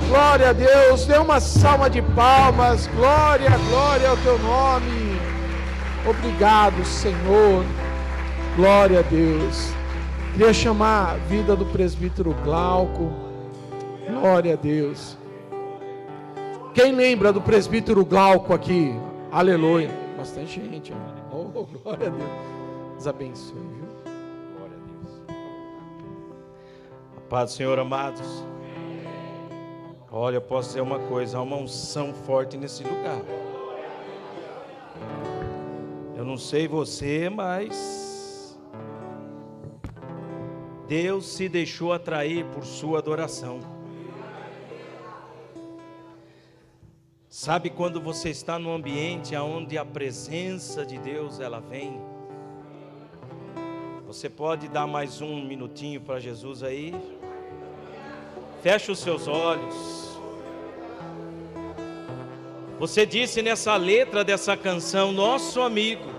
Glória a Deus. Dê uma salva de palmas. Glória, glória ao teu nome. Obrigado, Senhor. Glória a Deus. Queria chamar a vida do presbítero Glauco. Glória a Deus. Quem lembra do presbítero Glauco aqui? Aleluia. Bastante gente. Oh, glória a Deus. Deus abençoe, viu? Glória a Deus. A paz do Senhor, amados. Olha, eu posso dizer uma coisa, há uma unção forte nesse lugar. Eu não sei você, mas Deus se deixou atrair por sua adoração. Sabe quando você está num ambiente onde a presença de Deus ela vem? Você pode dar mais um minutinho para Jesus aí? Feche os seus olhos. Você disse nessa letra dessa canção, nosso amigo.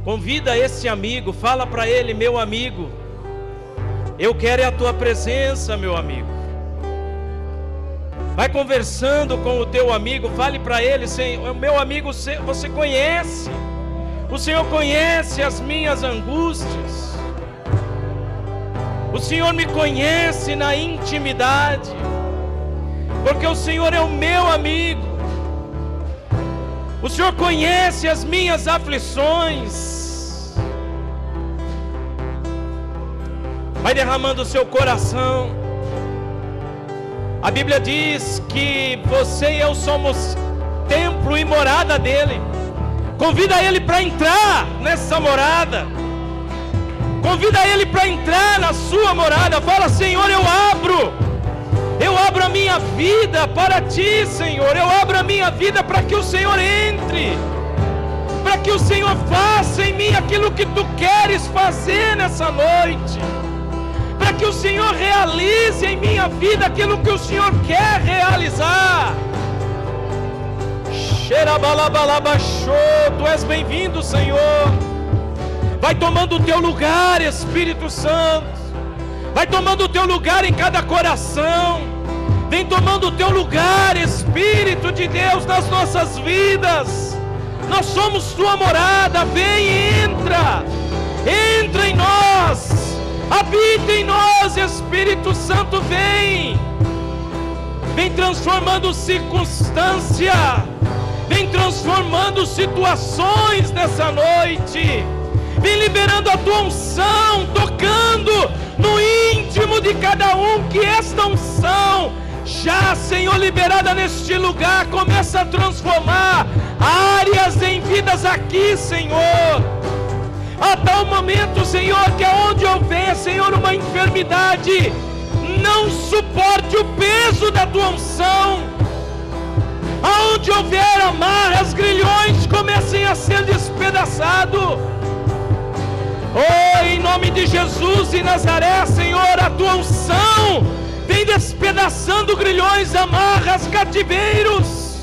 Convida esse amigo, fala para ele, meu amigo, eu quero a tua presença, meu amigo. Vai conversando com o teu amigo, fale para ele, meu amigo, você conhece, o Senhor conhece as minhas angústias, o Senhor me conhece na intimidade, porque o Senhor é o meu amigo. O Senhor conhece as minhas aflições. Vai derramando o seu coração. A Bíblia diz que você e eu somos templo e morada dele. Convida ele para entrar nessa morada. Convida ele para entrar na sua morada. Fala, Senhor, eu abro a minha vida para ti, Senhor. Eu abro a minha vida para que o Senhor entre, para que o Senhor faça em mim aquilo que tu queres fazer nessa noite, para que o Senhor realize em minha vida aquilo que o Senhor quer realizar. Tu és bem-vindo, Senhor. Vai tomando o teu lugar, Espírito Santo. Vai tomando o teu lugar em cada coração. Vem tomando o teu lugar, Espírito de Deus, nas nossas vidas. Nós somos tua morada. Vem, entra em nós, habita em nós, Espírito Santo, vem transformando circunstância, vem transformando situações nessa noite, vem liberando a tua unção, tocando no íntimo de cada um, que esta unção já, Senhor, liberada neste lugar, começa a transformar áreas em vidas aqui, Senhor. A tal momento, Senhor, que aonde houver, Senhor, uma enfermidade, não suporte o peso da tua unção. Aonde houver amarras, grilhões comecem a ser despedaçados. Oh, em nome de Jesus de Nazaré, Senhor, a tua unção vem despedaçando grilhões, amarras, cativeiros.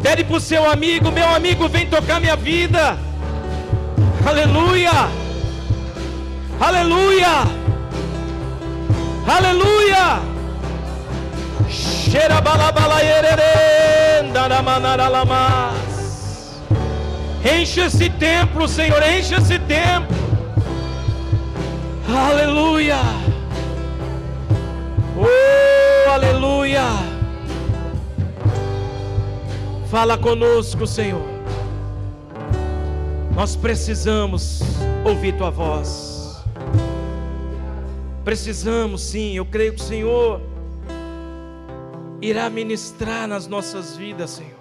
Pede para o seu amigo, meu amigo, vem tocar minha vida. Aleluia, aleluia, aleluia. Enche esse templo, Senhor, enche esse templo. Aleluia. Oh, aleluia. Fala conosco, Senhor. Nós precisamos ouvir tua voz. Precisamos, sim. Eu creio que o Senhor irá ministrar nas nossas vidas, Senhor.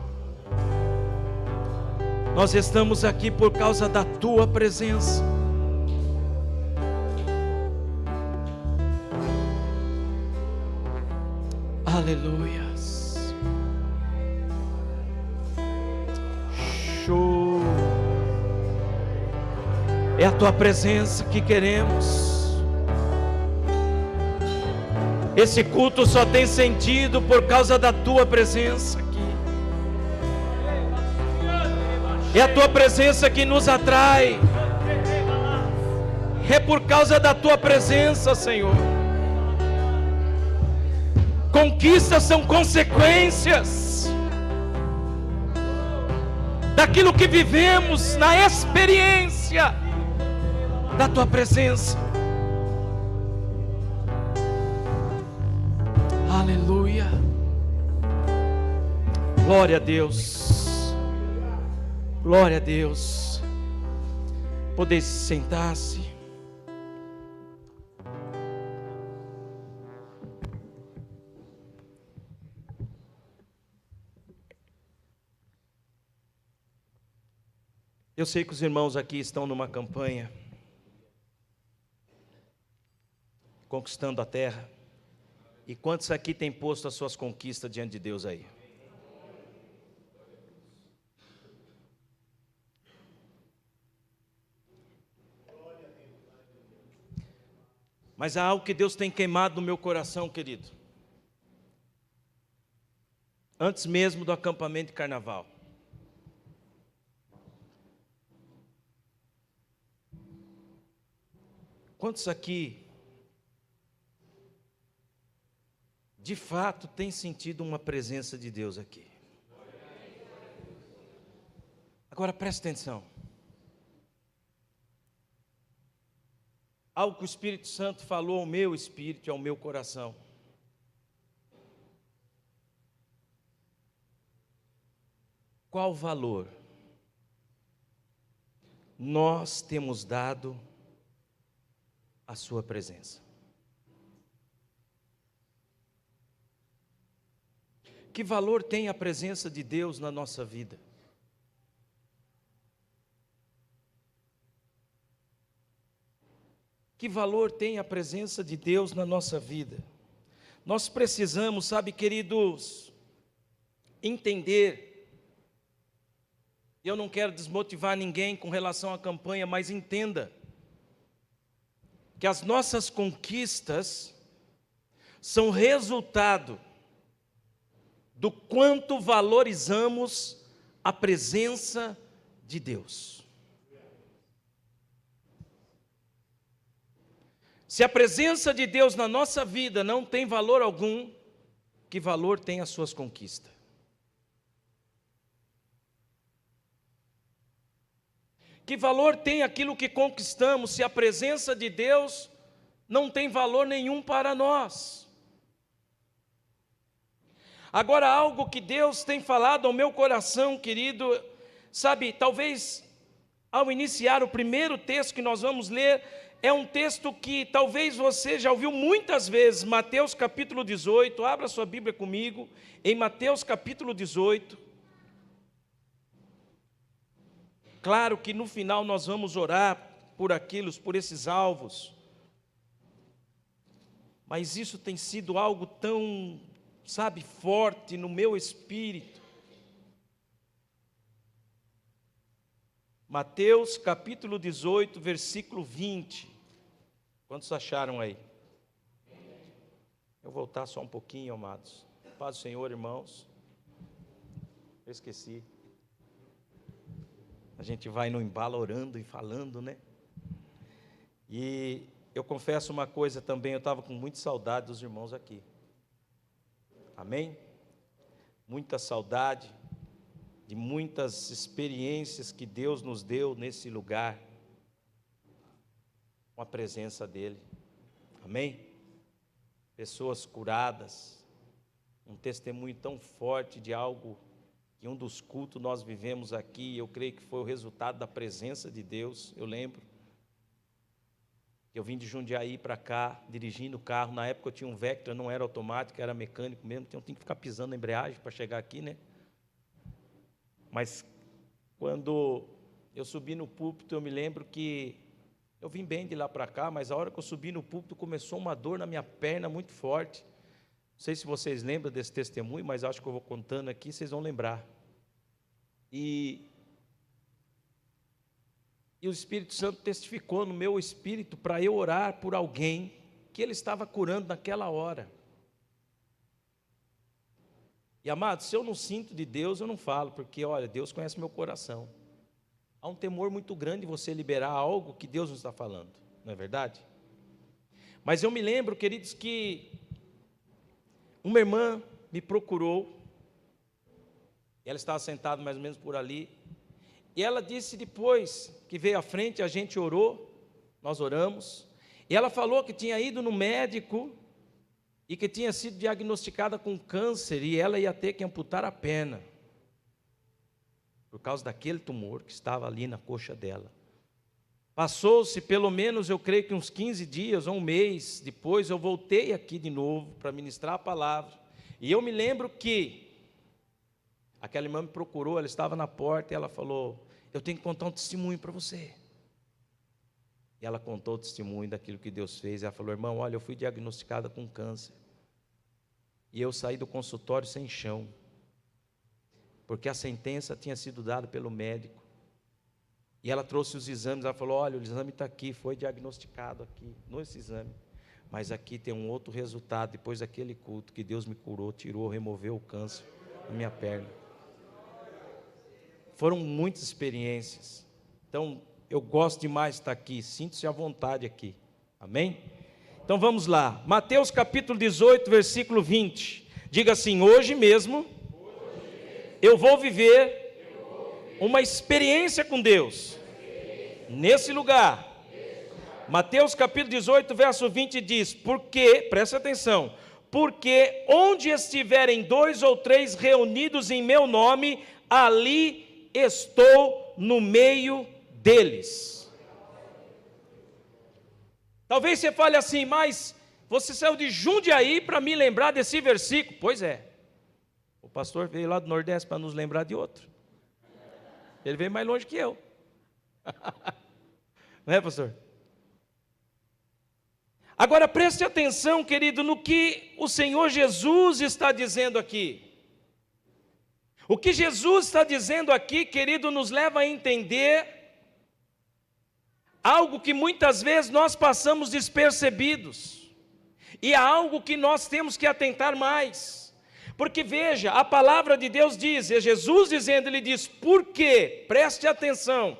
Nós estamos aqui por causa da tua presença. Aleluias. Show. É a tua presença que queremos. Esse culto só tem sentido por causa da tua presença aqui. É a tua presença que nos atrai. É por causa da tua presença, Senhor. Conquistas são consequências daquilo que vivemos na experiência da tua presença. Aleluia. Glória a Deus. Glória a Deus. Poder sentar-se. Eu sei que os irmãos aqui estão numa campanha, conquistando a terra. E quantos aqui têm posto as suas conquistas diante de Deus aí? Mas há algo que Deus tem queimado no meu coração, querido. Antes mesmo do acampamento de carnaval. Quantos aqui, de fato, têm sentido uma presença de Deus aqui? Agora preste atenção. Algo que o Espírito Santo falou ao meu espírito e ao meu coração. Qual valor nós temos dado a sua presença? Que valor tem a presença de Deus na nossa vida? Que valor tem a presença de Deus na nossa vida? Nós precisamos, sabe, queridos, entender. Eu não quero desmotivar ninguém com relação à campanha, mas entenda que as nossas conquistas são resultado do quanto valorizamos a presença de Deus. Se a presença de Deus na nossa vida não tem valor algum, que valor tem as suas conquistas? Que valor tem aquilo que conquistamos se a presença de Deus não tem valor nenhum para nós? Agora, algo que Deus tem falado ao meu coração, querido, sabe, talvez ao iniciar o primeiro texto que nós vamos ler, é um texto que talvez você já ouviu muitas vezes, Mateus capítulo 18, abra sua Bíblia comigo, em Mateus capítulo 18. Claro que no final nós vamos orar por esses alvos, mas isso tem sido algo tão, sabe, forte no meu espírito. Mateus capítulo 18, versículo 20. Quantos acharam aí? Eu vou voltar só um pouquinho, amados. Paz do Senhor, irmãos. Eu esqueci. A gente vai no embalo orando e falando, né? E eu confesso uma coisa também, eu estava com muita saudade dos irmãos aqui. Amém? Muita saudade de muitas experiências que Deus nos deu nesse lugar, com a presença dEle. Amém? Pessoas curadas, um testemunho tão forte de algo que um dos cultos nós vivemos aqui, eu creio que foi o resultado da presença de Deus. Eu lembro que eu vim de Jundiaí para cá, dirigindo o carro. Na época eu tinha um Vectra, não era automático, era mecânico mesmo, então eu tinha que ficar pisando na embreagem para chegar aqui, né? Mas quando eu subi no púlpito, eu me lembro que eu vim bem de lá para cá, mas a hora que eu subi no púlpito, começou uma dor na minha perna muito forte. Não sei se vocês lembram desse testemunho, mas acho que eu vou contando aqui, vocês vão lembrar. E o Espírito Santo testificou no meu espírito para eu orar por alguém que Ele estava curando naquela hora. E, amados, se eu não sinto de Deus, eu não falo, porque, olha, Deus conhece meu coração. Há um temor muito grande de você liberar algo que Deus nos está falando. não é verdade? Mas eu me lembro, queridos, que uma irmã me procurou, ela estava sentada mais ou menos por ali, e ela disse depois que veio à frente, a gente orou, nós oramos, e ela falou que tinha ido no médico e que tinha sido diagnosticada com câncer e ela ia ter que amputar a perna por causa daquele tumor que estava ali na coxa dela. Passou-se pelo menos, eu creio que uns 15 dias ou um mês depois, eu voltei aqui de novo para ministrar a palavra, e eu me lembro que aquela irmã me procurou, ela estava na porta e ela falou: eu tenho que contar um testemunho para você. E ela contou o testemunho daquilo que Deus fez. Ela falou: irmão, olha, eu fui diagnosticada com câncer. E eu saí do consultório sem chão. Porque a sentença tinha sido dada pelo médico. E ela trouxe os exames. Ela falou: olha, o exame está aqui, foi diagnosticado aqui, nesse exame. Mas aqui tem um outro resultado, depois daquele culto, que Deus me curou, tirou, removeu o câncer da minha perna. Foram muitas experiências. Então, eu gosto demais de estar aqui, sinto-se à vontade aqui, amém? Então vamos lá, Mateus capítulo 18, versículo 20, diga assim: hoje mesmo eu vou viver uma experiência com Deus, nesse lugar. Mateus capítulo 18, verso 20 diz: porque, presta atenção, porque onde estiverem 2 ou 3 reunidos em meu nome, ali estou no meio deles. Talvez você fale assim: mas você saiu de Jundiaí para me lembrar desse versículo. Pois é, o pastor veio lá do Nordeste para nos lembrar de outro. Ele veio mais longe que eu. Não é, pastor? Agora preste atenção, querido, no que o Senhor Jesus está dizendo aqui. O que Jesus está dizendo aqui, querido, nos leva a entender algo que muitas vezes nós passamos despercebidos, e é algo que nós temos que atentar mais, porque veja, a palavra de Deus diz, é Jesus dizendo, ele diz: por quê? Preste atenção,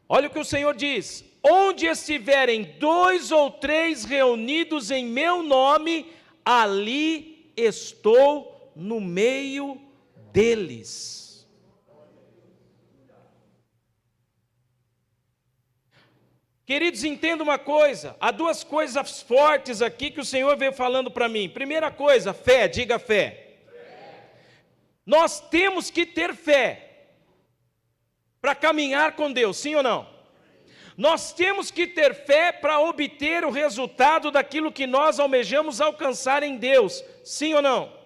olha o que o Senhor diz: onde estiverem 2 ou 3 reunidos em meu nome, ali estou no meio deles. Queridos, entenda uma coisa, há 2 coisas fortes aqui que o Senhor veio falando para mim. Primeira coisa, fé, diga fé. Nós temos que ter fé para caminhar com Deus, sim ou não? Nós temos que ter fé para obter o resultado daquilo que nós almejamos alcançar em Deus, sim ou não?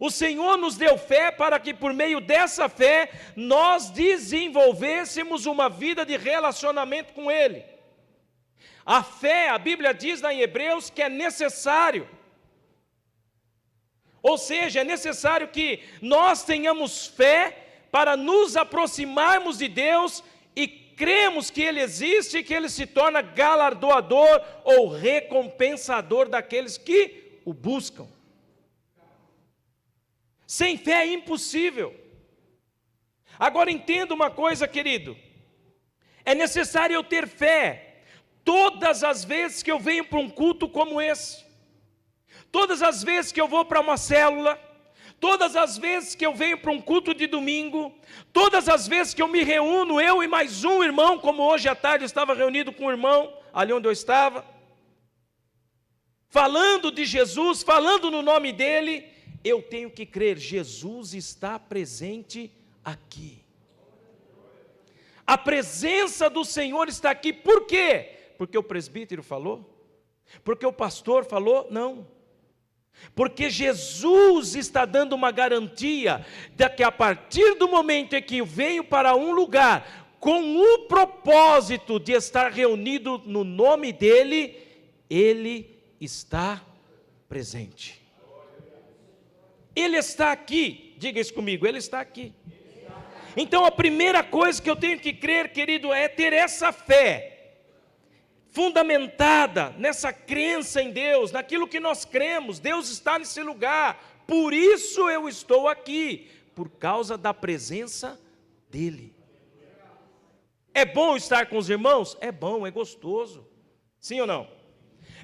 O Senhor nos deu fé para que por meio dessa fé nós desenvolvêssemos uma vida de relacionamento com Ele. A fé, a Bíblia diz lá em Hebreus que é necessário. Ou seja, é necessário que nós tenhamos fé para nos aproximarmos de Deus e cremos que Ele existe e que Ele se torna galardoador ou recompensador daqueles que o buscam. Sem fé é impossível. Agora entenda uma coisa, querido. É necessário eu ter fé todas as vezes que eu venho para um culto como esse. Todas as vezes que eu vou para uma célula. Todas as vezes que eu venho para um culto de domingo. Todas as vezes que eu me reúno, eu e mais um irmão, como hoje à tarde eu estava reunido com um irmão, ali onde eu estava. Falando de Jesus, falando no nome dEle. Eu tenho que crer, Jesus está presente aqui. A presença do Senhor está aqui, por quê? Porque o presbítero falou? Porque o pastor falou? Não. Porque Jesus está dando uma garantia de que a partir do momento em que eu venho para um lugar com o propósito de estar reunido no nome dEle, Ele está presente. Ele está aqui, diga isso comigo, Ele está aqui. Então a primeira coisa que eu tenho que crer, querido, é ter essa fé, fundamentada nessa crença em Deus, naquilo que nós cremos. Deus está nesse lugar, por isso eu estou aqui, por causa da presença dEle. É bom estar com os irmãos? É bom, é gostoso. Sim ou não?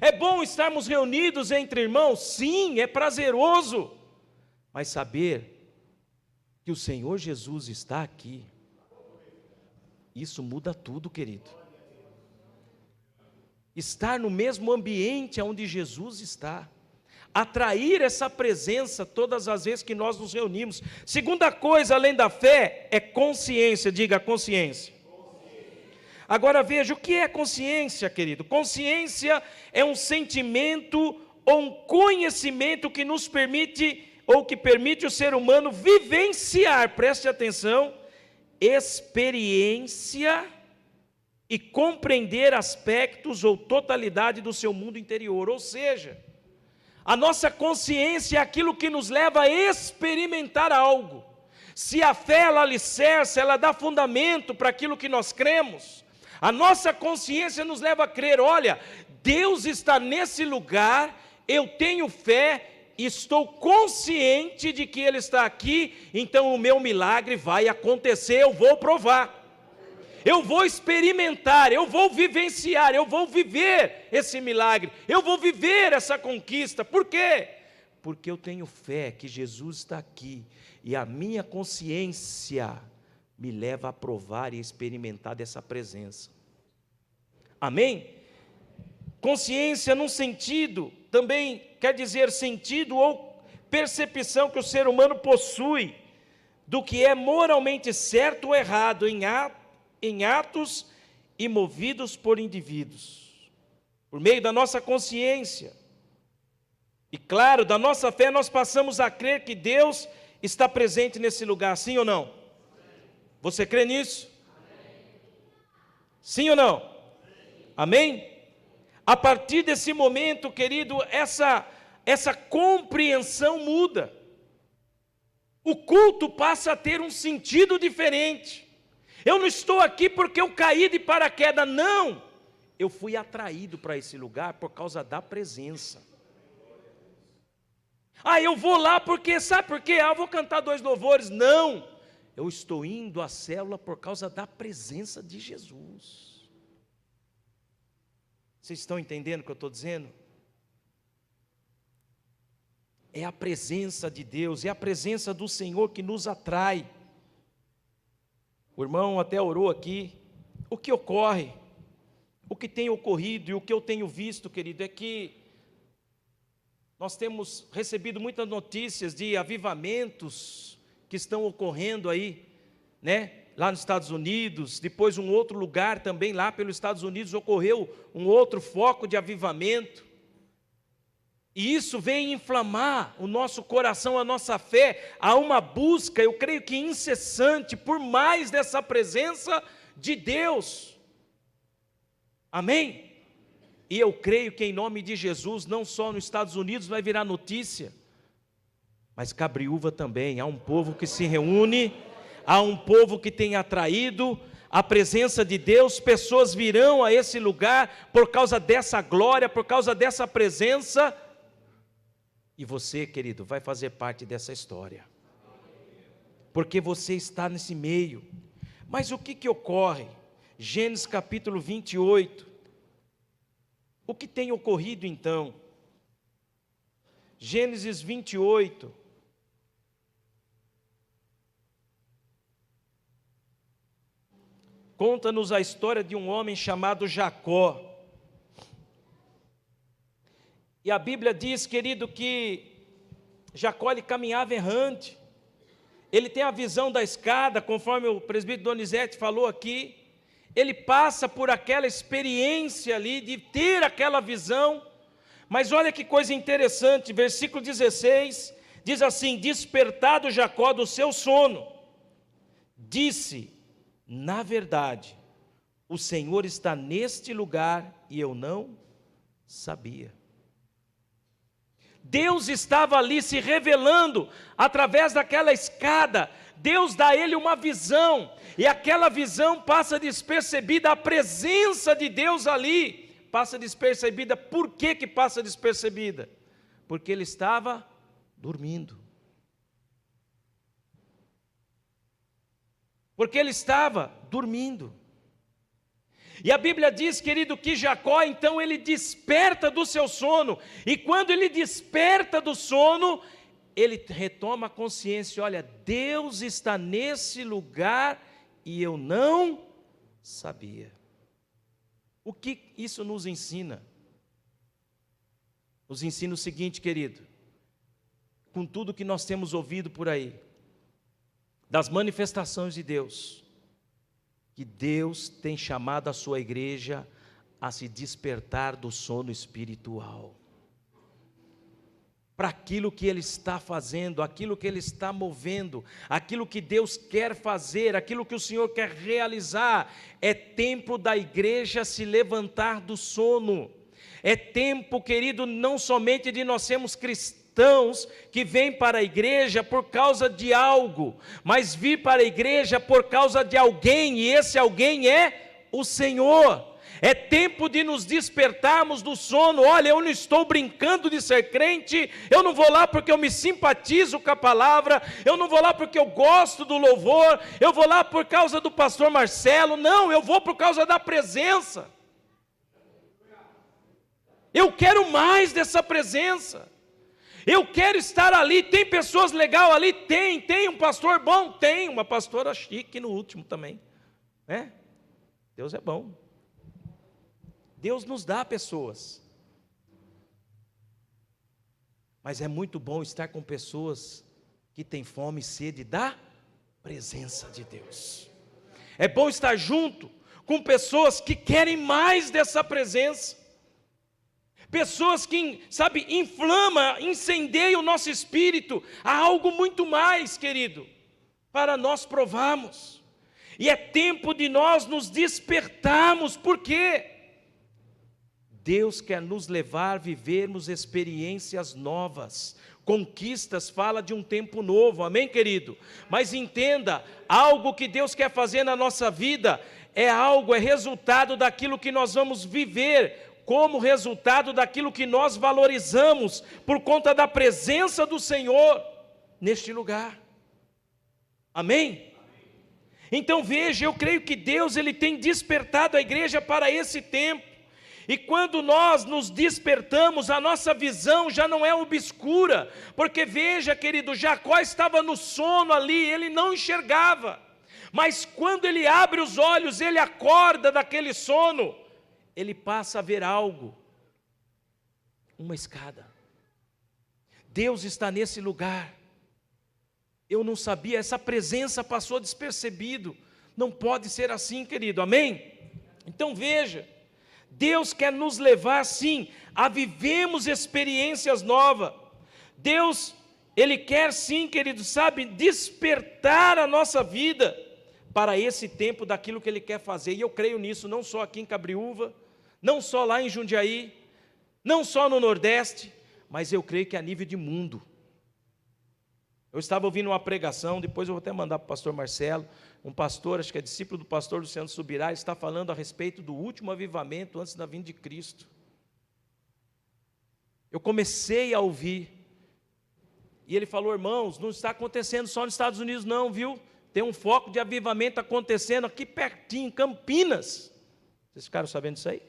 É bom estarmos reunidos entre irmãos? Sim, é prazeroso. Mas saber que o Senhor Jesus está aqui, isso muda tudo, querido. Estar no mesmo ambiente onde Jesus está, atrair essa presença todas as vezes que nós nos reunimos. Segunda coisa, além da fé, é consciência. Diga, consciência. Agora veja, o que é consciência, querido? Consciência é um sentimento ou um conhecimento que nos permite, ou que permite o ser humano vivenciar, preste atenção, experiência e compreender aspectos ou totalidade do seu mundo interior. Ou seja, a nossa consciência é aquilo que nos leva a experimentar algo. Se a fé ela alicerça, ela dá fundamento para aquilo que nós cremos. A nossa consciência nos leva a crer, olha, Deus está nesse lugar, eu tenho fé, estou consciente de que Ele está aqui, então o meu milagre vai acontecer, eu vou provar. Eu vou experimentar, eu vou vivenciar, eu vou viver esse milagre, eu vou viver essa conquista. Por quê? Porque eu tenho fé que Jesus está aqui, e a minha consciência me leva a provar e experimentar dessa presença. Amém? Consciência num sentido, também quer dizer sentido ou percepção que o ser humano possui do que é moralmente certo ou errado em atos e movidos por indivíduos. Por meio da nossa consciência e, claro, da nossa fé, nós passamos a crer que Deus está presente nesse lugar, sim ou não? Você crê nisso? Sim ou não? Amém? A partir desse momento, querido, essa compreensão muda. O culto passa a ter um sentido diferente. Eu não estou aqui porque eu caí de paraquedas, não. Eu fui atraído para esse lugar por causa da presença. Eu vou lá porque, sabe por quê? Eu vou cantar 2 louvores. Não, eu estou indo à célula por causa da presença de Jesus. Vocês estão entendendo o que eu estou dizendo? É a presença de Deus, é a presença do Senhor que nos atrai. O irmão até orou aqui. O que ocorre, o que tem ocorrido e o que eu tenho visto, querido, é que nós temos recebido muitas notícias de avivamentos que estão ocorrendo aí, né? Lá nos Estados Unidos, depois um outro lugar também lá pelos Estados Unidos ocorreu um outro foco de avivamento. E isso vem inflamar o nosso coração, a nossa fé, a uma busca, eu creio que incessante, por mais dessa presença de Deus. Amém? E eu creio que em nome de Jesus, não só nos Estados Unidos vai virar notícia, mas Cabriúva também. Há um povo que se reúne, há um povo que tem atraído a presença de Deus, pessoas virão a esse lugar por causa dessa glória, por causa dessa presença. E você, querido, vai fazer parte dessa história, porque você está nesse meio. Mas o que ocorre? Gênesis capítulo 28, o que tem ocorrido então? Gênesis 28, conta-nos a história de um homem chamado Jacó. E a Bíblia diz, querido, que Jacó ele caminhava errante. Ele tem a visão da escada, conforme o presbítero Donizete falou aqui. Ele passa por aquela experiência ali de ter aquela visão. Mas olha que coisa interessante, versículo 16, diz assim: despertado Jacó do seu sono, disse: na verdade, o Senhor está neste lugar e eu não sabia. Deus estava ali se revelando através daquela escada. Deus dá a ele uma visão, e aquela visão passa despercebida, a presença de Deus ali passa despercebida. Por que passa despercebida? Porque ele estava dormindo. Porque ele estava dormindo. E a Bíblia diz, querido, que Jacó, então, ele desperta do seu sono. E quando ele desperta do sono, ele retoma a consciência: olha, Deus está nesse lugar e eu não sabia. O que isso nos ensina? Nos ensina o seguinte, querido: com tudo que nós temos ouvido por aí, das manifestações de Deus, que Deus tem chamado a sua igreja a se despertar do sono espiritual, para aquilo que Ele está fazendo, aquilo que Ele está movendo, aquilo que Deus quer fazer, aquilo que o Senhor quer realizar. É tempo da igreja se levantar do sono. É tempo, querido, não somente de nós sermos cristãos que vêm para a igreja por causa de algo, mas vir para a igreja por causa de alguém, e esse alguém é o Senhor. É tempo de nos despertarmos do sono. Olha, eu não estou brincando de ser crente, eu não vou lá porque eu me simpatizo com a palavra, eu não vou lá porque eu gosto do louvor, eu vou lá por causa do pastor Marcelo. Não, eu vou por causa da presença. Eu quero mais dessa presença. Eu quero estar ali. Tem pessoas legais ali? Tem um pastor bom? Tem uma pastora chique no último também, né? Deus é bom. Deus nos dá pessoas, mas é muito bom estar com pessoas que têm fome e sede da presença de Deus. É bom estar junto com pessoas que querem mais dessa presença, pessoas que, sabe, incendeiam o nosso espírito a algo muito mais, querido, para nós provarmos. E é tempo de nós nos despertarmos. Por quê? Deus quer nos levar a vivermos experiências novas. Conquistas fala de um tempo novo, amém, querido? Mas entenda, algo que Deus quer fazer na nossa vida é resultado daquilo que nós vamos viver, como resultado daquilo que nós valorizamos, por conta da presença do Senhor neste lugar, amém? Então veja, eu creio que Deus Ele tem despertado a igreja para esse tempo. E quando nós nos despertamos, a nossa visão já não é obscura, porque veja, querido, Jacó estava no sono ali, ele não enxergava, mas quando ele abre os olhos, ele acorda daquele sono, ele passa a ver algo, uma escada. Deus está nesse lugar. Eu não sabia, essa presença passou despercebido. Não pode ser assim, querido, amém? Então veja, Deus quer nos levar, sim, a vivermos experiências novas. Deus, Ele quer, sim, querido, sabe, despertar a nossa vida para esse tempo daquilo que Ele quer fazer. E eu creio nisso, não só aqui em Cabriúva, não só lá em Jundiaí, não só no Nordeste, mas eu creio que a nível de mundo. Eu estava ouvindo uma pregação, depois eu vou até mandar para o pastor Marcelo, um pastor, acho que é discípulo do pastor Luciano Subirá, está falando a respeito do último avivamento antes da vinda de Cristo. Eu comecei a ouvir, e ele falou: irmãos, não está acontecendo só nos Estados Unidos não, viu? Tem um foco de avivamento acontecendo aqui pertinho, em Campinas. Vocês ficaram sabendo disso aí?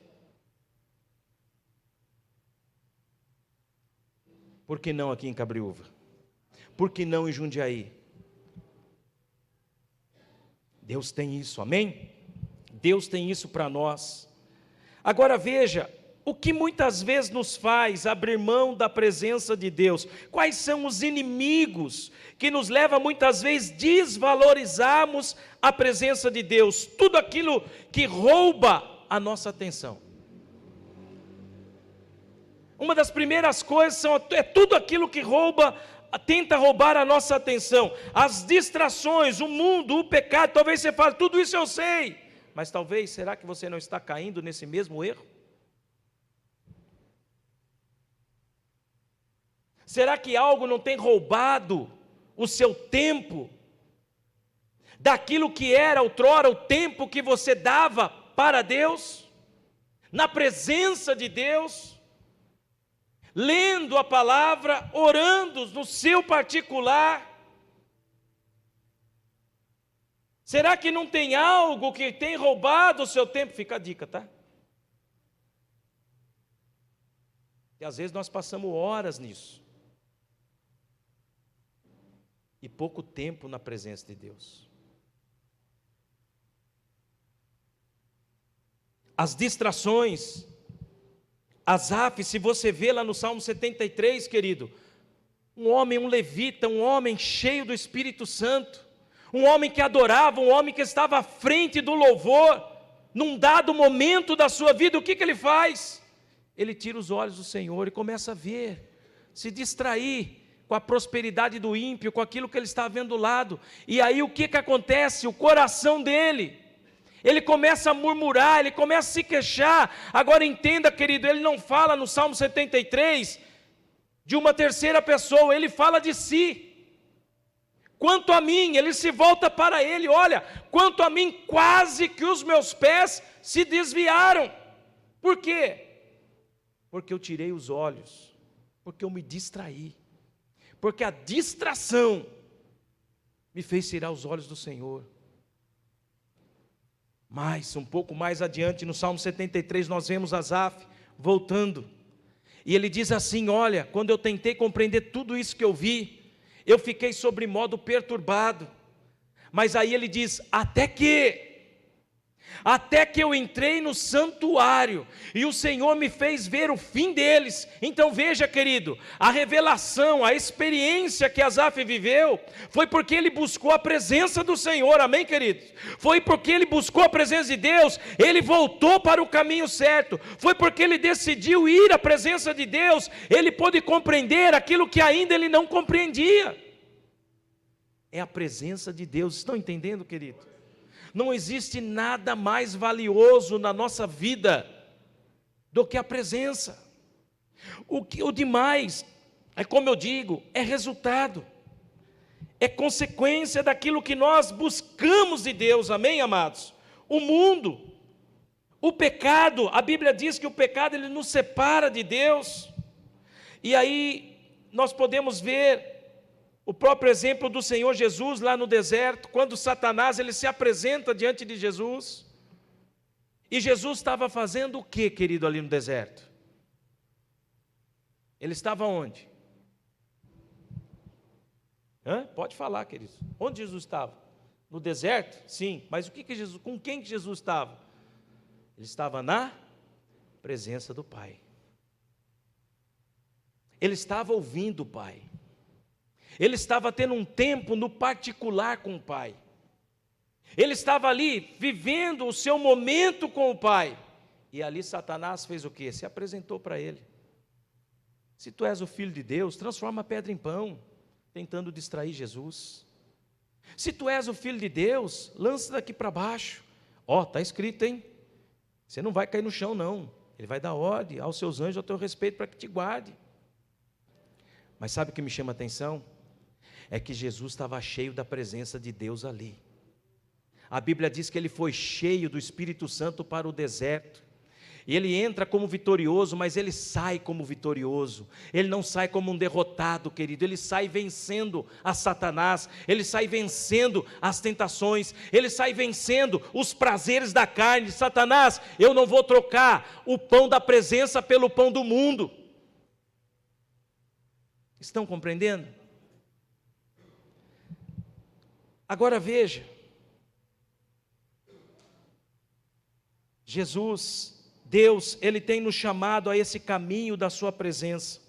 Por que não aqui em Cabriúva? Por que não em Jundiaí? Deus tem isso, amém? Deus tem isso para nós. Agora veja, o que muitas vezes nos faz abrir mão da presença de Deus? Quais são os inimigos que nos levam muitas vezes a desvalorizarmos a presença de Deus? Tudo aquilo que rouba a nossa atenção. Uma das primeiras coisas é tudo aquilo que tenta roubar a nossa atenção. As distrações, o mundo, o pecado. Talvez você fale: tudo isso eu sei, mas talvez, será que você não está caindo nesse mesmo erro? Será que algo não tem roubado o seu tempo, daquilo que era outrora o tempo que você dava para Deus, na presença de Deus, lendo a palavra, orando no seu particular? Será que não tem algo que tem roubado o seu tempo? Fica a dica, tá? E às vezes nós passamos horas nisso. E pouco tempo na presença de Deus. As distrações. Asaf, se você vê lá no Salmo 73, querido, um homem, um levita, um homem cheio do Espírito Santo, um homem que adorava, um homem que estava à frente do louvor, num dado momento da sua vida, o que ele faz? Ele tira os olhos do Senhor e começa a ver, se distrair com a prosperidade do ímpio, com aquilo que ele está vendo do lado, e aí o que acontece? O coração dele, ele começa a murmurar, ele começa a se queixar. Agora entenda, querido, ele não fala no Salmo 73 de uma terceira pessoa, ele fala de si. Quanto a mim, ele se volta para ele, olha, quanto a mim, quase que os meus pés se desviaram. Por quê? Porque eu tirei os olhos, porque eu me distraí, porque a distração me fez tirar os olhos do Senhor. Mas, um pouco mais adiante, no Salmo 73, nós vemos Asaf voltando, e ele diz assim, olha, quando eu tentei compreender tudo isso que eu vi, eu fiquei sobre modo perturbado, mas aí ele diz, até que eu entrei no santuário, e o Senhor me fez ver o fim deles. Então veja, querido, a revelação, a experiência que Asaf viveu, foi porque ele buscou a presença do Senhor, amém, queridos? Foi porque ele buscou a presença de Deus, ele voltou para o caminho certo, foi porque ele decidiu ir à presença de Deus, ele pôde compreender aquilo que ainda ele não compreendia. É a presença de Deus, estão entendendo, querido? Não existe nada mais valioso na nossa vida do que a presença. O demais, é como eu digo, é resultado, é consequência daquilo que nós buscamos de Deus, amém, amados? O mundo, o pecado, a Bíblia diz que o pecado ele nos separa de Deus, e aí nós podemos ver o próprio exemplo do Senhor Jesus lá no deserto, quando Satanás ele se apresenta diante de Jesus, e Jesus estava fazendo o que, querido, ali no deserto? Ele estava onde? Pode falar, querido. Onde Jesus estava? No deserto? Sim, mas o que Jesus, com quem que Jesus estava? Ele estava na presença do Pai. Ele estava ouvindo o Pai. Ele estava tendo um tempo no particular com o Pai. Ele estava ali vivendo o seu momento com o Pai. E ali Satanás fez o quê? Se apresentou para ele. Se tu és o Filho de Deus, transforma a pedra em pão, tentando distrair Jesus. Se tu és o Filho de Deus, lança daqui para baixo. Está escrito, hein? Você não vai cair no chão, não. Ele vai dar ordem aos seus anjos ao teu respeito para que te guarde. Mas sabe o que me chama a atenção? É que Jesus estava cheio da presença de Deus ali. A Bíblia diz que ele foi cheio do Espírito Santo para o deserto. E ele entra como vitorioso, mas ele sai como vitorioso. Ele não sai como um derrotado, querido. Ele sai vencendo a Satanás. Ele sai vencendo as tentações. Ele sai vencendo os prazeres da carne. Satanás, eu não vou trocar o pão da presença pelo pão do mundo. Estão compreendendo? Agora veja, Jesus, Deus, Ele tem nos chamado a esse caminho da sua presença.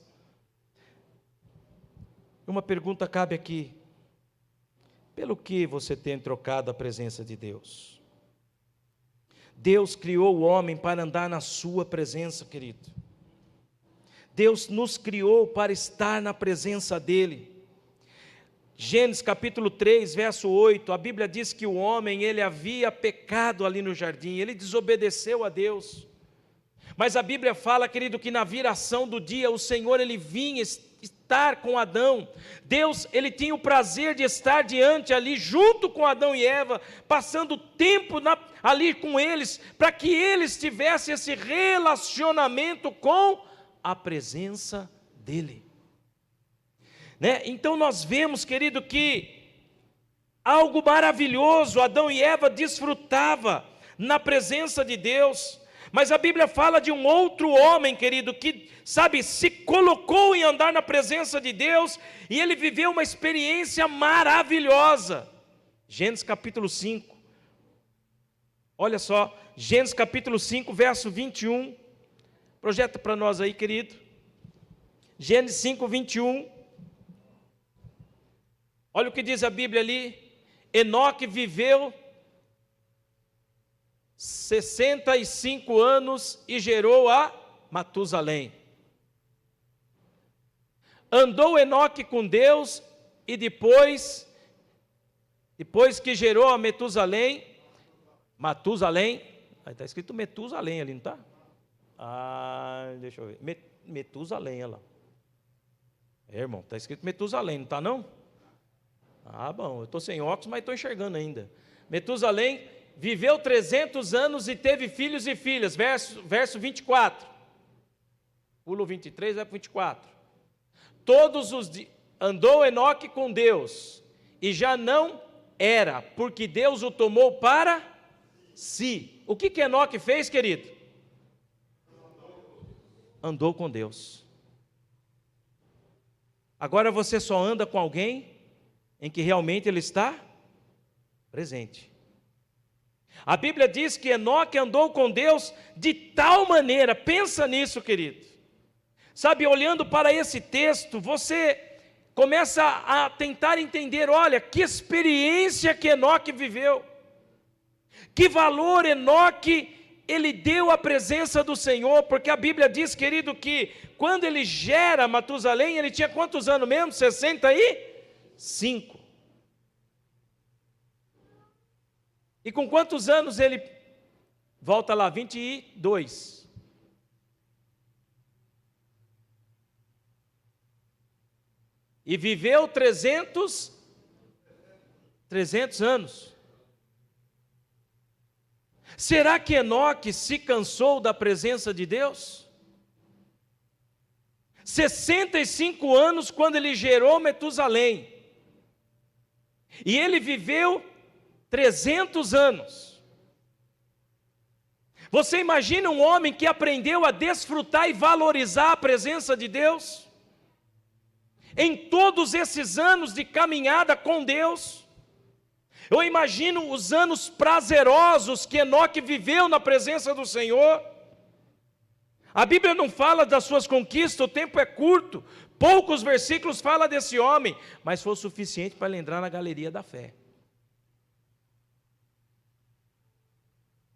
Uma pergunta cabe aqui: pelo que você tem trocado a presença de Deus? Deus criou o homem para andar na sua presença, querido. Deus nos criou para estar na presença dEle. Gênesis capítulo 3, verso 8, a Bíblia diz que o homem, ele havia pecado ali no jardim, ele desobedeceu a Deus. Mas a Bíblia fala, querido, que na viração do dia, o Senhor, ele vinha estar com Adão. Deus, ele tinha o prazer de estar diante ali, junto com Adão e Eva, passando tempo ali com eles, para que eles tivessem esse relacionamento com a presença dEle. Então nós vemos, querido, que algo maravilhoso. Adão e Eva desfrutavam na presença de Deus. Mas a Bíblia fala de um outro homem, querido, que, sabe, se colocou em andar na presença de Deus, e ele viveu uma experiência maravilhosa. Gênesis capítulo 5. Olha só, Gênesis capítulo 5, verso 21. Projeta para nós aí, querido. Gênesis 5, 21. Olha o que diz a Bíblia ali. Enoque viveu 65 anos e gerou a Matusalém. Andou Enoque com Deus e depois que gerou a Matusalém, está escrito Metusalém ali, não está? Deixa eu ver, Metusalém, olha lá. Irmão, está escrito Metusalém, não está não? Bom, eu estou sem óculos, mas estou enxergando ainda. Metusalém viveu 300 anos e teve filhos e filhas, verso 24. Pulo 23, vai para 24. Todos os dias andou Enoque com Deus, e já não era, porque Deus o tomou para si. O que Enoque fez, querido? Andou com Deus. Agora você só anda com alguém em que realmente ele está presente. A Bíblia diz que Enoque andou com Deus de tal maneira, pensa nisso, querido. Sabe, olhando para esse texto, você começa a tentar entender, olha, que experiência que Enoque viveu, que valor Enoque, ele deu à presença do Senhor, porque a Bíblia diz, querido, que quando ele gera Matusalém, ele tinha quantos anos mesmo? 65. E com quantos anos ele, volta lá, 22. E viveu 300 anos. Será que Enoque se cansou da presença de Deus? 65 anos quando ele gerou Metusalém. E ele viveu 300 anos. Você imagina um homem que aprendeu a desfrutar e valorizar a presença de Deus? Em todos esses anos de caminhada com Deus, eu imagino os anos prazerosos que Enoque viveu na presença do Senhor. A Bíblia não fala das suas conquistas, o tempo é curto, poucos versículos falam desse homem, mas foi o suficiente para ele entrar na galeria da fé.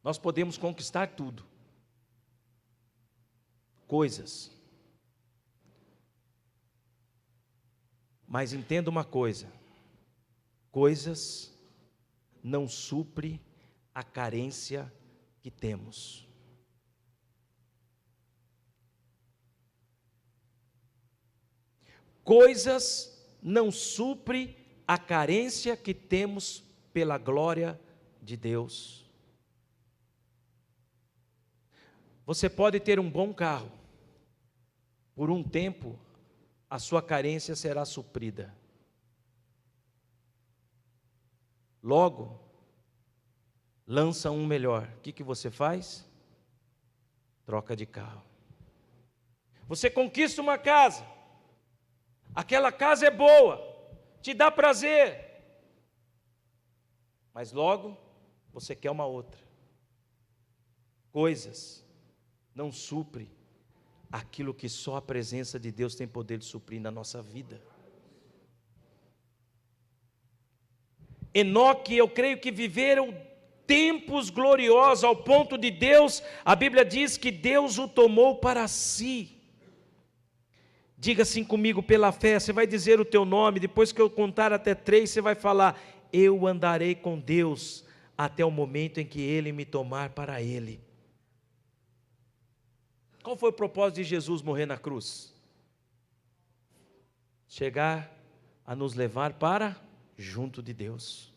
Nós podemos conquistar tudo, coisas, mas entenda uma coisa: coisas não suprem a carência que temos. Coisas não suprem a carência que temos pela glória de Deus. Você pode ter um bom carro, por um tempo a sua carência será suprida. Logo, lança um melhor. O que você faz? Troca de carro. Você conquista uma casa, aquela casa é boa, te dá prazer, mas logo você quer uma outra. Coisas não supre aquilo que só a presença de Deus tem poder de suprir na nossa vida. Enoque, eu creio que viveram tempos gloriosos, ao ponto de Deus, a Bíblia diz que Deus o tomou para si. Diga assim comigo, pela fé, você vai dizer o teu nome, depois que eu contar até 3, você vai falar: eu andarei com Deus até o momento em que Ele me tomar para Ele. Qual foi o propósito de Jesus morrer na cruz? Chegar a nos levar para junto de Deus.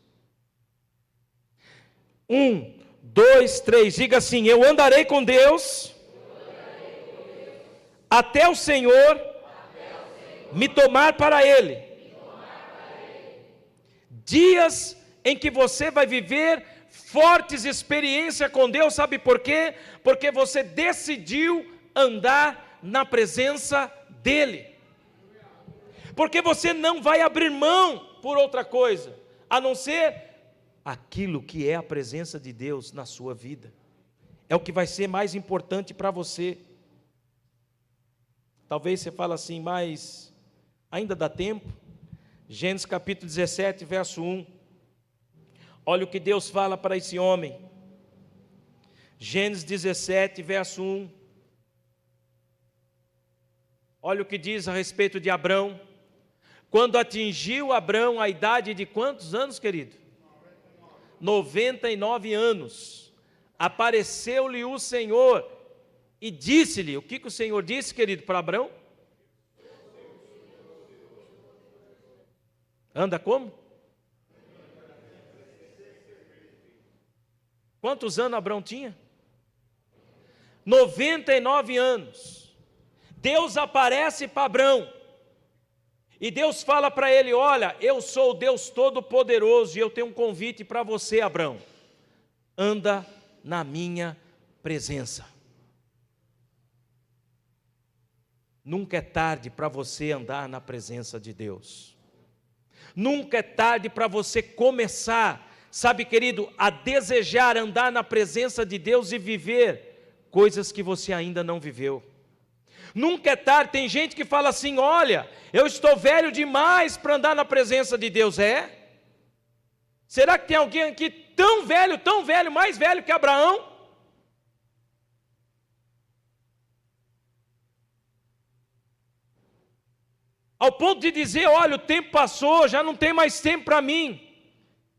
1, 2, 3, diga assim: eu andarei com Deus, até o Senhor me tomar para Ele. Dias em que você vai viver fortes experiências com Deus, sabe por quê? Porque você decidiu andar na presença dEle. Porque você não vai abrir mão por outra coisa, a não ser aquilo que é a presença de Deus na sua vida. É o que vai ser mais importante para você. Talvez você fale assim, mas ainda dá tempo? Gênesis capítulo 17, verso 1. Olha o que Deus fala para esse homem. Gênesis 17, verso 1. Olha o que diz a respeito de Abrão. Quando atingiu Abrão a idade de quantos anos, querido? 99 anos. Apareceu-lhe o Senhor e disse-lhe, o que o Senhor disse, querido, para Abrão? Anda como? Quantos anos Abrão tinha? 99 anos. Deus aparece para Abrão. E Deus fala para ele, olha, eu sou o Deus Todo-Poderoso e eu tenho um convite para você, Abrão. Anda na minha presença. Nunca é tarde para você andar na presença de Deus. Nunca é tarde para você começar, sabe, querido, a desejar andar na presença de Deus e viver coisas que você ainda não viveu. Nunca é tarde. Tem gente que fala assim, olha, eu estou velho demais para andar na presença de Deus. É? Será que tem alguém aqui tão velho, mais velho que Abraão? Ao ponto de dizer, olha, o tempo passou, já não tem mais tempo para mim.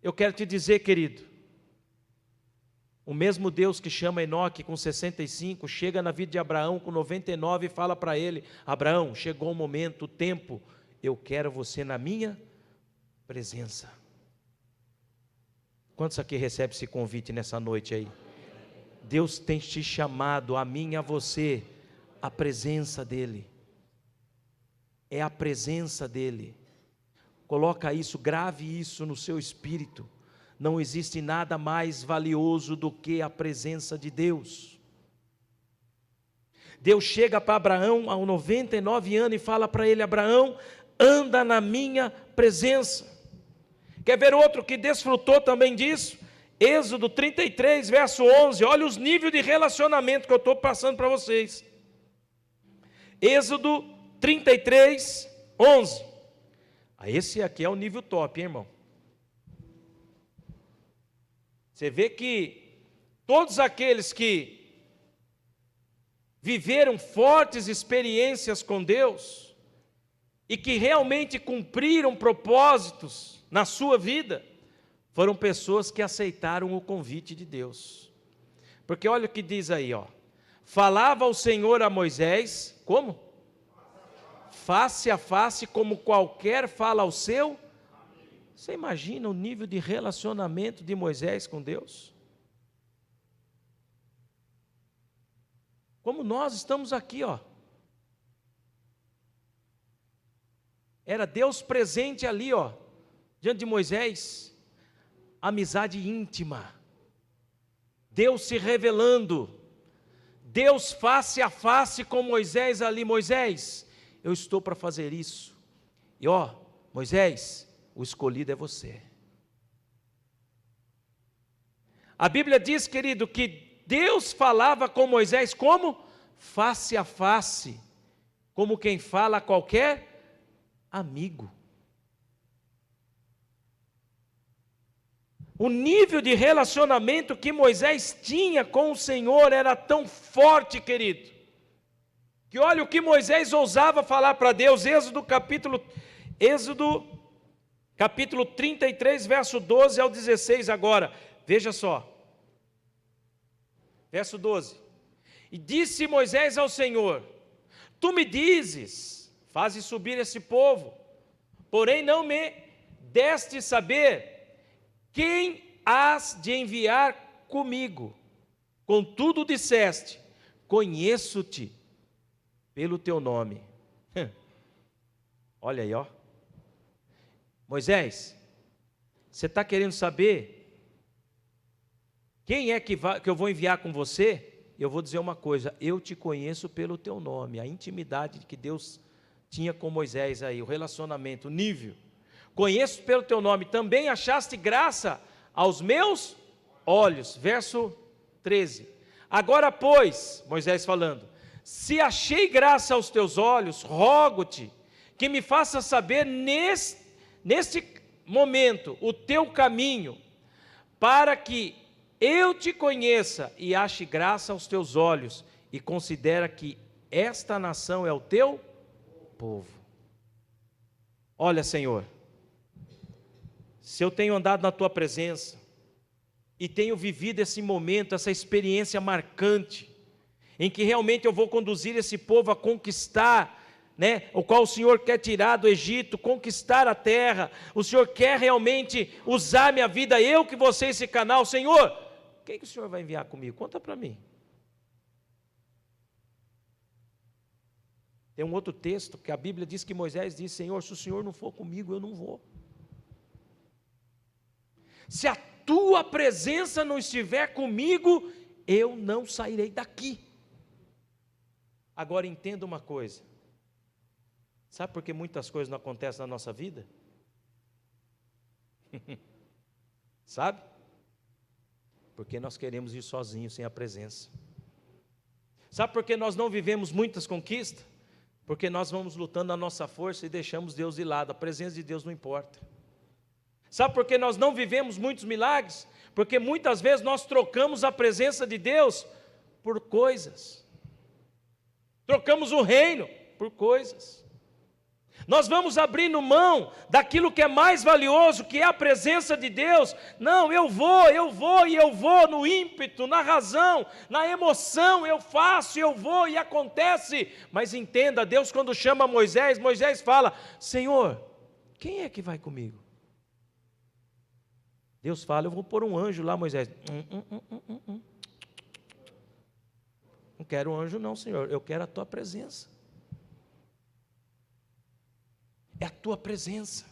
Eu quero te dizer, querido, o mesmo Deus que chama Enoque com 65, chega na vida de Abraão com 99 e fala para ele, Abraão, chegou o momento, o tempo, eu quero você na minha presença. Quantos aqui recebem esse convite nessa noite aí? Deus tem te chamado, a mim e a você, a presença dEle. É a presença dEle. Coloca isso, grave isso no seu espírito. Não existe nada mais valioso do que a presença de Deus. Deus chega para Abraão aos 99 anos e fala para ele, Abraão, anda na minha presença. Quer ver outro que desfrutou também disso? Êxodo 33, verso 11, olha os níveis de relacionamento que eu estou passando para vocês. Êxodo 33, 11. Esse aqui é o nível top, hein, irmão? Você vê que todos aqueles que viveram fortes experiências com Deus e que realmente cumpriram propósitos na sua vida, foram pessoas que aceitaram o convite de Deus. Porque olha o que diz aí, ó. Falava o Senhor a Moisés, como? Face a face, como qualquer fala ao seu. Você imagina o nível de relacionamento de Moisés com Deus? Como nós estamos aqui, ó. Era Deus presente ali, ó, diante de Moisés. Amizade íntima. Deus se revelando. Deus face a face com Moisés ali. Moisés, eu estou para fazer isso. E ó, Moisés, o escolhido é você. A Bíblia diz, querido, que Deus falava com Moisés como? Face a face, como quem fala a qualquer amigo. O nível de relacionamento que Moisés tinha com o Senhor era tão forte, querido, que olha o que Moisés ousava falar para Deus. Êxodo capítulo 33, verso 12 ao 16 agora, veja só, verso 12, e disse Moisés ao Senhor, tu me dizes, faze subir esse povo, porém não me deste saber, quem hás de enviar comigo, contudo disseste, conheço-te pelo teu nome. Olha aí, ó. Moisés, Você está querendo saber quem é que eu vou enviar com você? Eu vou dizer uma coisa: eu te conheço pelo teu nome. A intimidade que Deus tinha com Moisés aí, o relacionamento, o nível. Conheço pelo teu nome, também achaste graça aos meus olhos. Verso 13. Agora, pois, Moisés falando, se achei graça aos teus olhos, rogo-te que me faça saber neste momento o teu caminho, para que eu te conheça e ache graça aos teus olhos, e considera que esta nação é o teu povo. Olha, Senhor, se eu tenho andado na tua presença e tenho vivido esse momento, essa experiência marcante, em que realmente eu vou conduzir esse povo a conquistar, o qual o Senhor quer tirar do Egito, conquistar a terra, o Senhor quer realmente usar minha vida, eu que vou ser esse canal. Senhor, quem que o Senhor vai enviar comigo? Conta para mim. Tem um outro texto que a Bíblia diz que Moisés disse: Senhor, se o Senhor não for comigo, eu não vou. Se a tua presença não estiver comigo, eu não sairei daqui. Agora entenda uma coisa. Sabe por que muitas coisas não acontecem na nossa vida? Sabe? Porque nós queremos ir sozinhos, sem a presença. Sabe por que nós não vivemos muitas conquistas? Porque nós vamos lutando na nossa força e deixamos Deus de lado. A presença de Deus não importa. Sabe por que nós não vivemos muitos milagres? Porque muitas vezes nós trocamos a presença de Deus por coisas. Trocamos o reino por coisas. Nós vamos abrindo mão daquilo que é mais valioso, que é a presença de Deus. Não, eu vou no ímpeto, na razão, na emoção, eu faço, eu vou e acontece. Mas entenda, Deus quando chama Moisés, Moisés fala: Senhor, quem é que vai comigo? Deus fala: eu vou pôr um anjo lá, Moisés. Não quero um anjo não, Senhor, eu quero a tua presença. É a tua presença.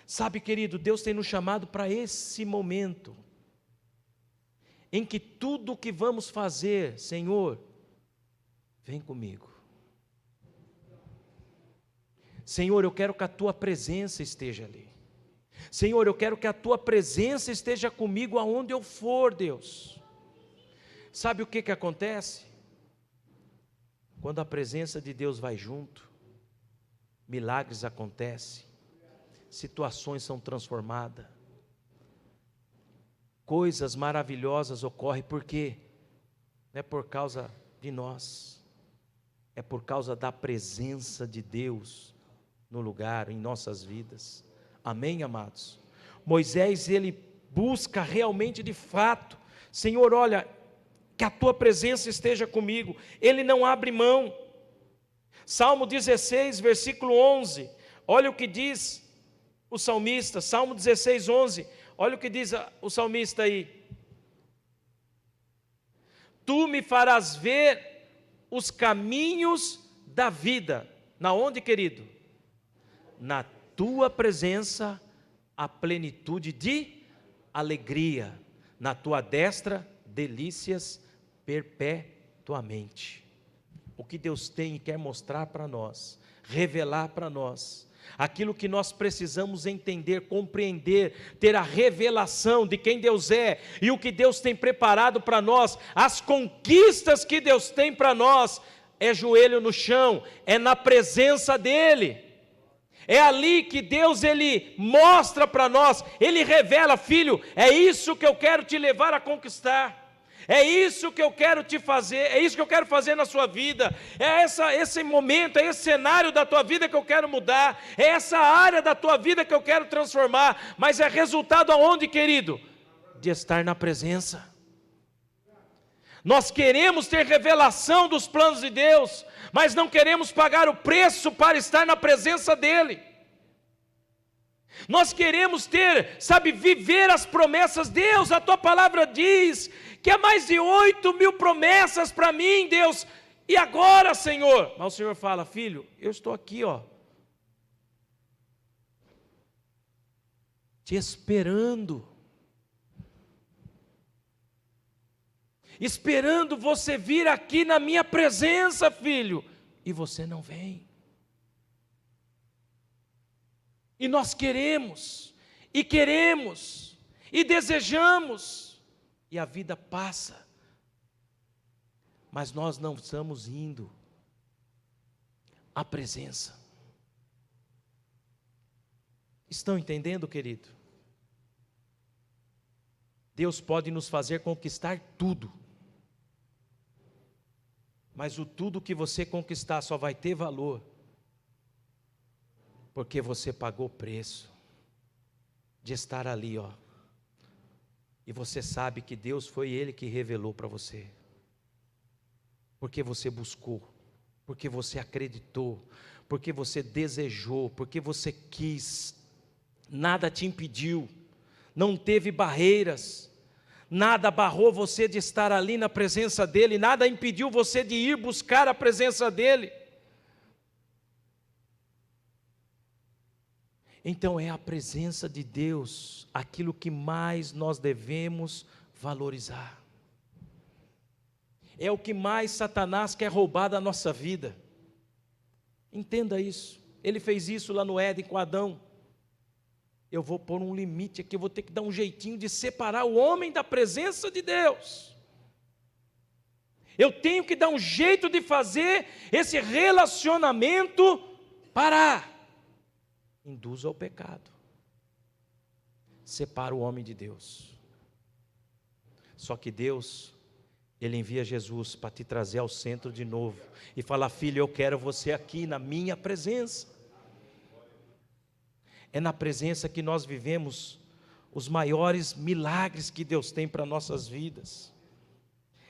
Sabe, querido, Deus tem nos chamado para esse momento, em que tudo o que vamos fazer, Senhor, vem comigo. Senhor, eu quero que a tua presença esteja ali. Senhor, eu quero que a tua presença esteja comigo aonde eu for, Deus. Sabe o que acontece? Quando a presença de Deus vai junto, milagres acontecem, situações são transformadas, coisas maravilhosas ocorrem. Por quê? Não é por causa de nós, é por causa da presença de Deus no lugar, em nossas vidas. Amém, amados? Moisés, ele busca realmente de fato: Senhor, olha, que a tua presença esteja comigo. Ele não abre mão. Salmo 16, versículo 11, olha o que diz o salmista. Salmo 16, 11, olha o que diz o salmista aí: tu me farás ver os caminhos da vida. Na onde, querido? Na tua presença a plenitude de alegria, na tua destra delícias perpetuamente. O que Deus tem e quer mostrar para nós, revelar para nós, aquilo que nós precisamos entender, compreender, ter a revelação de quem Deus é e o que Deus tem preparado para nós, as conquistas que Deus tem para nós, é joelho no chão, é na presença dEle. É ali que Deus, Ele mostra para nós, Ele revela: filho, é isso que eu quero te levar a conquistar. É isso que eu quero te fazer, é isso que eu quero fazer na sua vida, é esse momento, é esse cenário da tua vida que eu quero mudar, é essa área da tua vida que eu quero transformar, mas é resultado aonde, querido? De estar na presença. Nós queremos ter revelação dos planos de Deus, mas não queremos pagar o preço para estar na presença dEle. Nós queremos ter, viver as promessas. Deus, a tua palavra diz que há mais de 8.000 promessas para mim, Deus, e agora, Senhor? Mas o Senhor fala: filho, eu estou aqui, te esperando. Esperando você vir aqui na minha presença, filho, e você não vem. E nós queremos, e desejamos, e a vida passa, mas nós não estamos indo à presença. Estão entendendo, querido? Deus pode nos fazer conquistar tudo, mas o tudo que você conquistar só vai ter valor porque você pagou o preço de estar ali, ó. E você sabe que Deus foi Ele que revelou para você, porque você buscou, porque você acreditou, porque você desejou, porque você quis. Nada te impediu, não teve barreiras, nada barrou você de estar ali na presença dEle, nada impediu você de ir buscar a presença dEle. Então é a presença de Deus aquilo que mais nós devemos valorizar. É o que mais Satanás quer roubar da nossa vida. Entenda isso. Ele fez isso lá no Éden com Adão. Eu vou pôr um limite aqui, eu vou ter que dar um jeitinho de separar o homem da presença de Deus. Eu tenho que dar um jeito de fazer esse relacionamento parar. Induz ao pecado. Separa o homem de Deus. Só que Deus, Ele envia Jesus para te trazer ao centro de novo e falar: filho, eu quero você aqui na minha presença. É na presença que nós vivemos os maiores milagres que Deus tem para nossas vidas.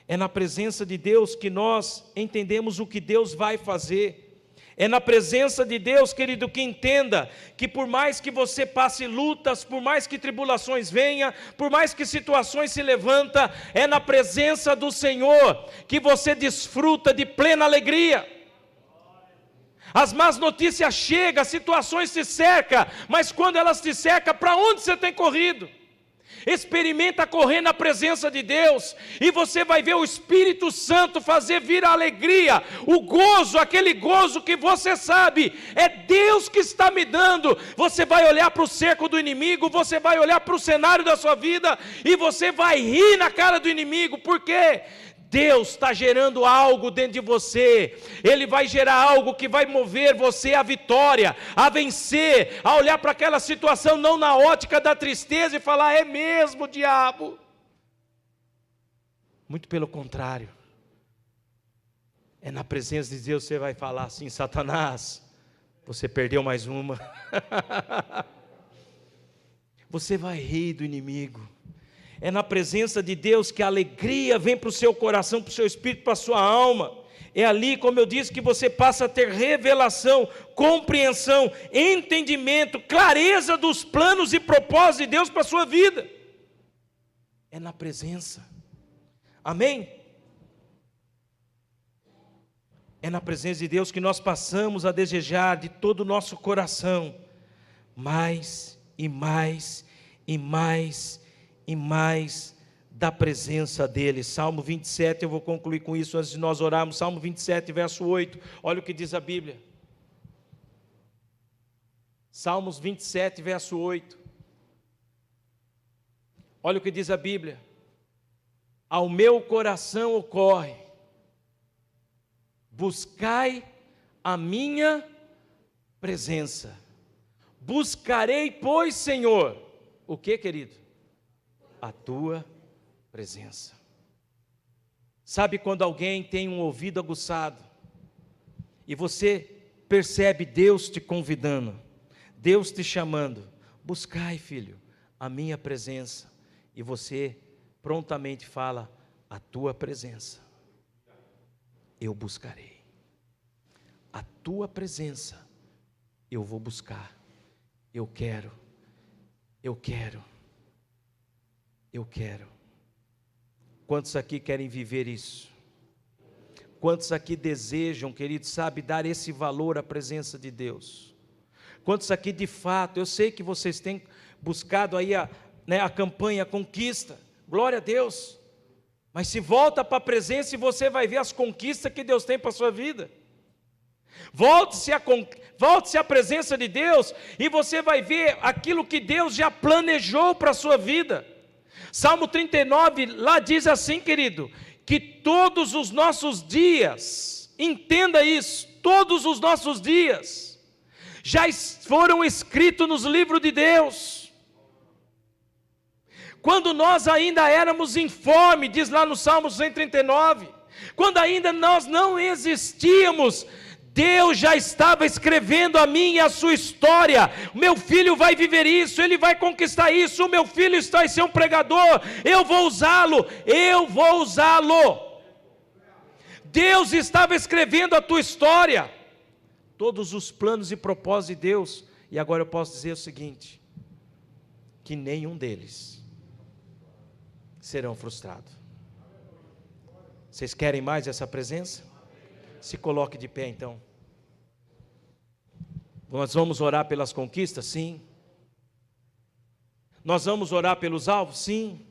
É na presença de Deus que nós entendemos o que Deus vai fazer. É na presença de Deus, querido, que entenda que por mais que você passe lutas, por mais que tribulações venham, por mais que situações se levantam, é na presença do Senhor que você desfruta de plena alegria. As más notícias chegam, as situações te cercam, mas quando elas te cercam, para onde você tem corrido? Experimenta correr na presença de Deus, e você vai ver o Espírito Santo fazer vir a alegria, o gozo, aquele gozo que você sabe, é Deus que está me dando. Você vai olhar para o cerco do inimigo, você vai olhar para o cenário da sua vida, e você vai rir na cara do inimigo. Por quê? Deus está gerando algo dentro de você. Ele vai gerar algo que vai mover você à vitória, a vencer, a olhar para aquela situação não na ótica da tristeza e falar: é mesmo, diabo. Muito pelo contrário. É na presença de Deus que você vai falar assim: Satanás, você perdeu mais uma. Você vai rir do inimigo. É na presença de Deus que a alegria vem para o seu coração, para o seu espírito, para a sua alma. É ali, como eu disse, que você passa a ter revelação, compreensão, entendimento, clareza dos planos e propósitos de Deus para a sua vida. É na presença. Amém? É na presença de Deus que nós passamos a desejar de todo o nosso coração mais e mais e mais e mais da presença dEle. Salmo 27, eu vou concluir com isso antes de nós orarmos. Salmo 27, verso 8, olha o que diz a Bíblia. Salmos 27, verso 8. Olha o que diz a Bíblia. Ao meu coração ocorre: buscai a minha presença. Buscarei, pois, Senhor, o que, querido? A tua presença. Sabe quando alguém tem um ouvido aguçado e você percebe Deus te convidando, Deus te chamando: buscai, filho, a minha presença, e você prontamente fala: a tua presença eu buscarei, a tua presença eu vou buscar, eu quero. Quantos aqui querem viver isso? Quantos aqui desejam, querido, sabe, dar esse valor à presença de Deus? Quantos aqui de fato, eu sei que vocês têm buscado aí a campanha, a conquista. Glória a Deus. Mas se volta para a presença e você vai ver as conquistas que Deus tem para a sua vida. Volte-se à presença de Deus e você vai ver aquilo que Deus já planejou para a sua vida. Salmo 39, lá diz assim, querido, que todos os nossos dias, entenda isso, todos os nossos dias, já foram escritos nos livros de Deus. Quando nós ainda éramos informes, diz lá no Salmo 139, quando ainda nós não existíamos, Deus já estava escrevendo a minha e a sua história. Meu filho vai viver isso, ele vai conquistar isso, o meu filho vai ser um pregador, eu vou usá-lo. Deus estava escrevendo a tua história, todos os planos e propósitos de Deus. E agora eu posso dizer o seguinte, que nenhum deles serão frustrados. Vocês querem mais essa presença? Se coloque de pé então. Nós vamos orar pelas conquistas? Sim. Nós vamos orar pelos alvos? Sim.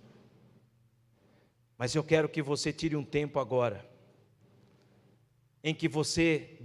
Mas eu quero que você tire um tempo agora, em que você